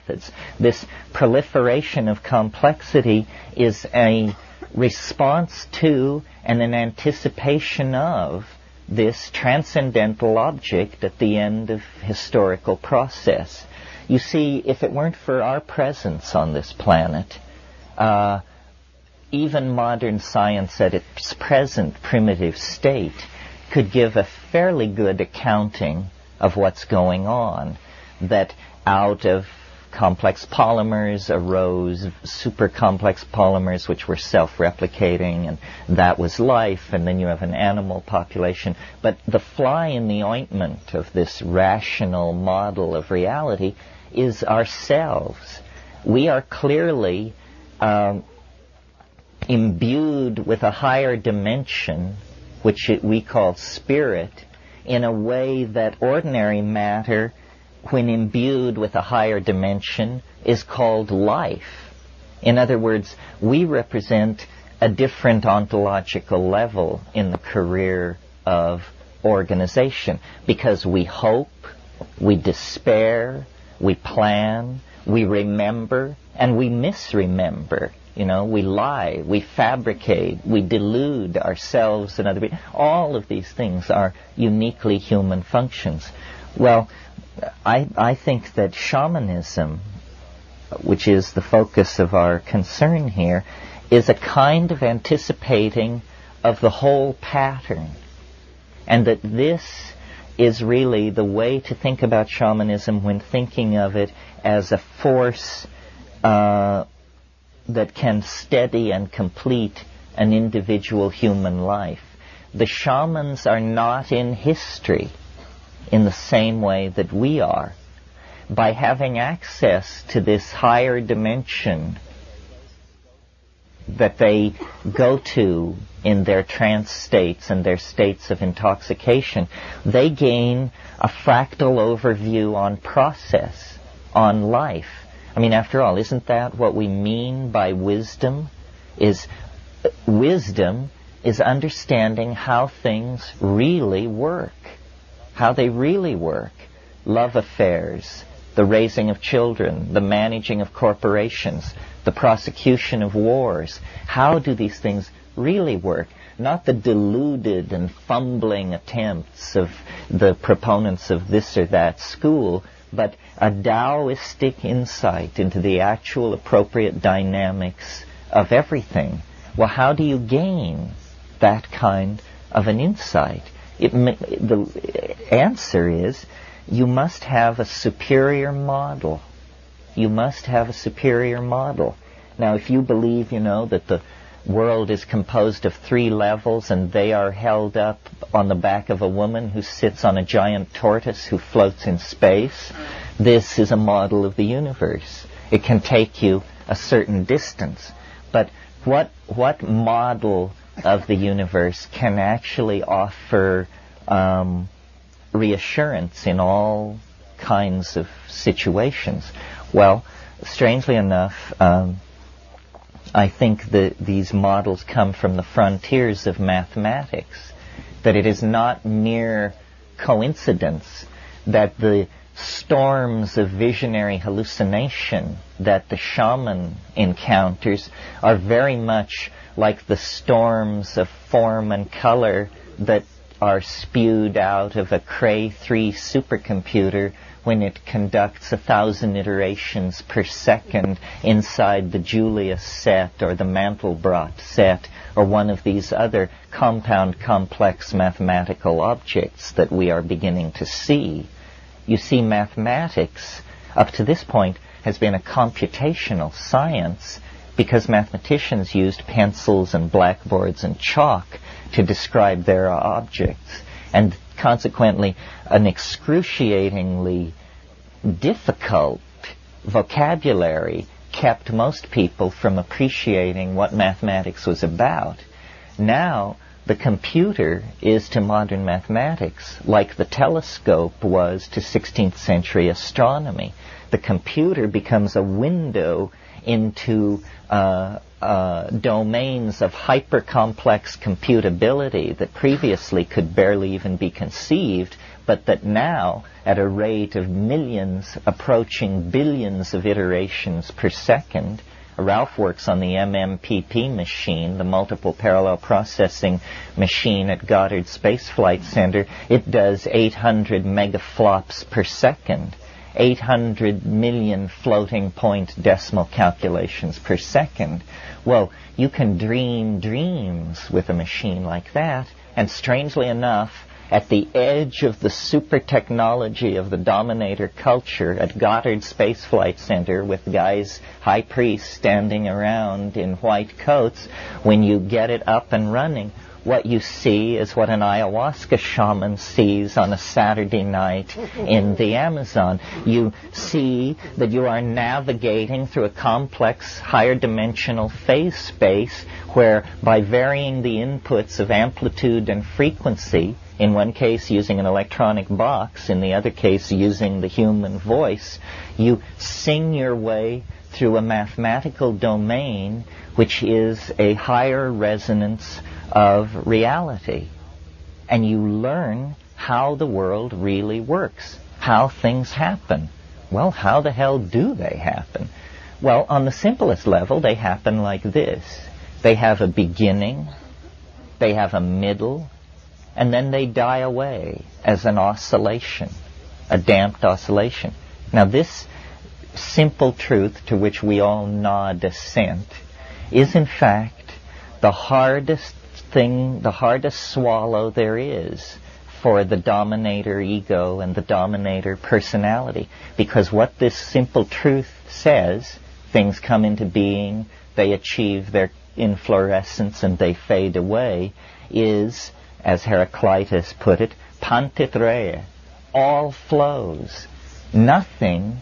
methods. This proliferation of complexity is a response to and an anticipation of this transcendental object at the end of historical process. You see, if it weren't for our presence on this planet, even modern science at its present primitive state could give a fairly good accounting of what's going on, that out of complex polymers arose super complex polymers which were self-replicating, and that was life, and then you have an animal population. But the fly in the ointment of this rational model of reality is ourselves. We are clearly imbued with a higher dimension, which we call spirit, in a way that ordinary matter, when imbued with a higher dimension, is called life. In other words, we represent a different ontological level in the career of organization, because we hope, we despair, we plan, we remember, and we misremember. You know, we lie, we fabricate, we delude ourselves and other people. All of these things are uniquely human functions. Well, I think that shamanism, which is the focus of our concern here, is a kind of anticipating of the whole pattern. And that this is really the way to think about shamanism when thinking of it as a force that can steady and complete an individual human life. The shamans are not in history in the same way that we are. By having access to this higher dimension that they go to in their trance states and their states of intoxication, they gain a fractal overview on process, on life. I mean, after all, isn't that what we mean by wisdom? Wisdom is understanding how things really work, how they really work. Love affairs, the raising of children, the managing of corporations, the prosecution of wars. How do these things really work? Not the deluded and fumbling attempts of the proponents of this or that school, but a Taoistic insight into the actual appropriate dynamics of everything. Well, how do you gain that kind of an insight? The answer is you must have a superior model. You must have a superior model. Now, if you believe, that the world is composed of 3 levels and they are held up on the back of a woman who sits on a giant tortoise who floats in space, this is a model of the universe. It can take you a certain distance. But what model of the universe can actually offer reassurance in all kinds of situations? Well, strangely enough, I think that these models come from the frontiers of mathematics, that it is not mere coincidence that the storms of visionary hallucination that the shaman encounters are very much like the storms of form and color that are spewed out of a Cray 3 supercomputer when it conducts 1,000 iterations per second inside the Julius set or the Mandelbrot set or one of these other compound complex mathematical objects that we are beginning to see. You see, mathematics up to this point has been a computational science because mathematicians used pencils and blackboards and chalk to describe their objects, and consequently an excruciatingly difficult vocabulary kept most people from appreciating what mathematics was about. Now, the computer is to modern mathematics like the telescope was to 16th century astronomy. The computer becomes a window into domains of hyper-complex computability that previously could barely even be conceived but that now, at a rate of millions, approaching billions of iterations per second, Ralph works on the MMPP machine, the multiple parallel processing machine at Goddard Space Flight Center. It does 800 megaflops per second, 800 million floating point decimal calculations per second. Well, you can dream dreams with a machine like that, and strangely enough, at the edge of the super technology of the dominator culture at Goddard Space Flight Center with guys, high priests standing around in white coats, when you get it up and running, what you see is what an ayahuasca shaman sees on a Saturday night in the Amazon. You see that you are navigating through a complex, higher dimensional phase space where, by varying the inputs of amplitude and frequency, in one case using an electronic box, in the other case using the human voice, you sing your way through a mathematical domain which is a higher resonance of reality. And you learn how the world really works, how things happen. Well, how the hell do they happen? Well, on the simplest level, they happen like this. They have a beginning, they have a middle, and then they die away as an oscillation, a damped oscillation. Now, this simple truth to which we all nod assent is, in fact, the hardest thing, the hardest swallow there is for the dominator ego and the dominator personality. Because what this simple truth says, things come into being, they achieve their inflorescence and they fade away, is, as Heraclitus put it, pantithreia, all flows. Nothing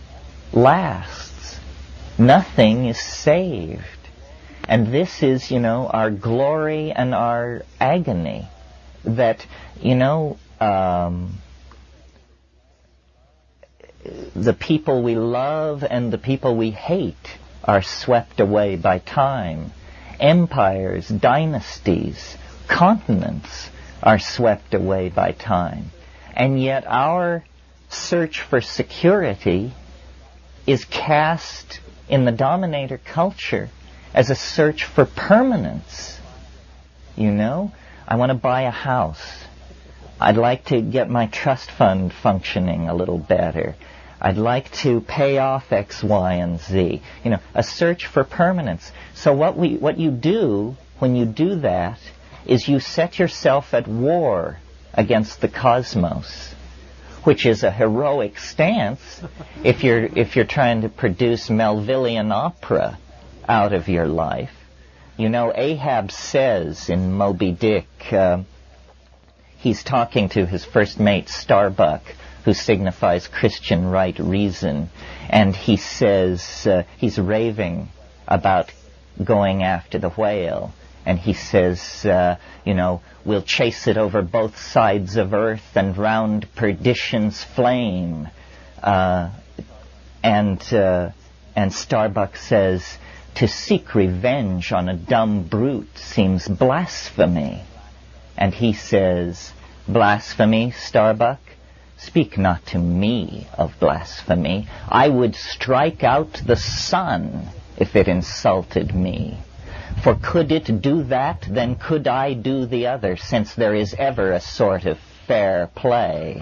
lasts. Nothing is saved. And this is, our glory and our agony. That, the people we love and the people we hate are swept away by time. Empires, dynasties, continents are swept away by time. And yet our search for security is cast in the dominator culture as a search for permanence. I want to buy a house. I'd like to get my trust fund functioning a little better. I'd like to pay off X, Y, and Z. A search for permanence. So what you do when you do that is you set yourself at war against the cosmos, which is a heroic stance if you're trying to produce Melvillian opera out of your life. Ahab says in Moby Dick, he's talking to his first mate Starbuck, who signifies Christian right reason, and he says, he's raving about going after the whale, and he says, we'll chase it over both sides of earth and round perdition's flame. And Starbuck says, to seek revenge on a dumb brute seems blasphemy. And he says, blasphemy, Starbuck? Speak not to me of blasphemy. I would strike out the sun if it insulted me. For could it do that, then could I do the other, since there is ever a sort of fair play.